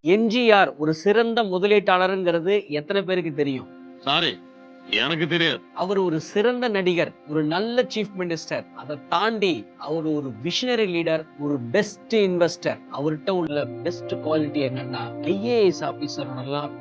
எம்ஜிஆர் ஒரு சிறந்த முதலீட்டாளருங்கிறது எத்தனை பேருக்கு தெரியும்? சாரி, எனக்கு தெரியாது. அவர் ஒரு சிறந்த நடிகர், ஒரு நல்ல சீஃப் மினிஸ்டர். அதை தாண்டி அவர் ஒரு விஷனரி லீடர், ஒரு பெஸ்ட் இன்வெஸ்டர். அவர்கிட்ட உள்ள பெஸ்ட் குவாலிட்டி என்னன்னா ஐஏஎஸ் ஆபீசரோடலாம்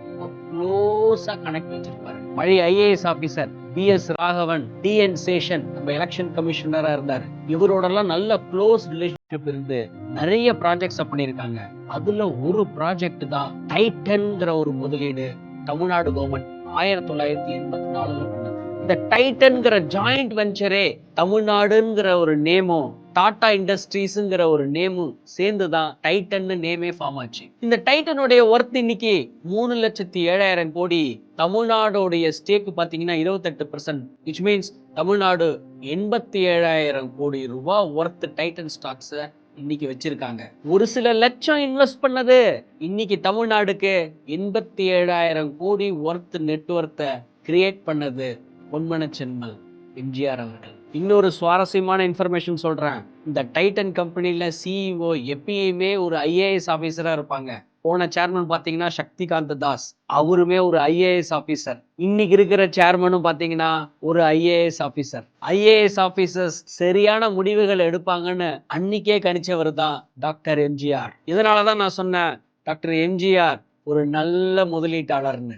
க்ளோஸா கனெக்ட் வச்சிருப்பாரு. பழைய IAS officer PS Raghavan, TN Seshan நம்ம எலெக்ஷன் கமிஷனரா இருந்தாரு. இவரோடலாம் நல்ல க்ளோஸ் ரிலேஷன்ஷிப் இருந்து நிறைய ப்ராஜெக்ட்ஸ் பண்ணியிருக்காங்க. அதுல ஒரு ப்ராஜெக்ட் தான் டைட்டன்ங்கிற ஒரு முதலீடு தமிழ்நாடு கவர்மெண்ட் 1984 பண்ணது. இந்த டைட்டன்ங்கிற ஜாயிண்ட் வெஞ்சரே தமிழ்நாடுங்கிற ஒரு நேமும் டாடா இண்டஸ்ட்ரீஸ்ங்கிற ஒரு நேமும் சேர்ந்துதான் டைட்டன் நேமே ஃபார்ம் ஆச்சு. இந்த டைட்டனுடைய ஒர்த் இன்னைக்கு 3,07,000 கோடி. தமிழ்நாடுடைய ஸ்டேக் பாத்தீங்கன்னா 28%, which means தமிழ்நாடு 87,000 கோடி ரூபாய் ஒர்த் டைட்டன் ஸ்டாக்ஸ் இன்னைக்கு வச்சிருக்காங்க. ஒரு சில லட்சம் இன்வெஸ்ட் பண்ணது இன்னைக்கு தமிழ்நாடுக்கு 87,000 கோடி ஒர்த் நெட்வொர்த்தை கிரியேட் பண்ணது பொன்மன செம்மல் எம்ஜிஆர் அவர்கள். இன்னொரு சுவாரஸ்யமான இன்ஃபர்மேஷன் சொல்றேன். இந்த டைட்டன் கம்பெனில சிஇஓ எப்பயுமே ஒரு ஐஏஎஸ் ஆபீசரா இருப்பாங்க. போன சேர்மன் பாத்தீங்கன்னா சக்திகாந்த தாஸ், அவருமே ஒரு ஐஏஎஸ் ஆபீசர். இன்னைக்கு இருக்கிற சேர்மனும் பாத்தீங்கன்னா ஒரு ஐஏஎஸ் ஆபீசர். ஐஏஎஸ் ஆபீசர்ஸ் சரியான முடிவுகள் எடுப்பாங்கன்னு அன்னைக்கே கணிச்சவர் தான் டாக்டர் எம்ஜிஆர். இதனாலதான் நான் சொன்னேன் டாக்டர் எம்ஜிஆர் ஒரு நல்ல முதலீட்டாளர்னு.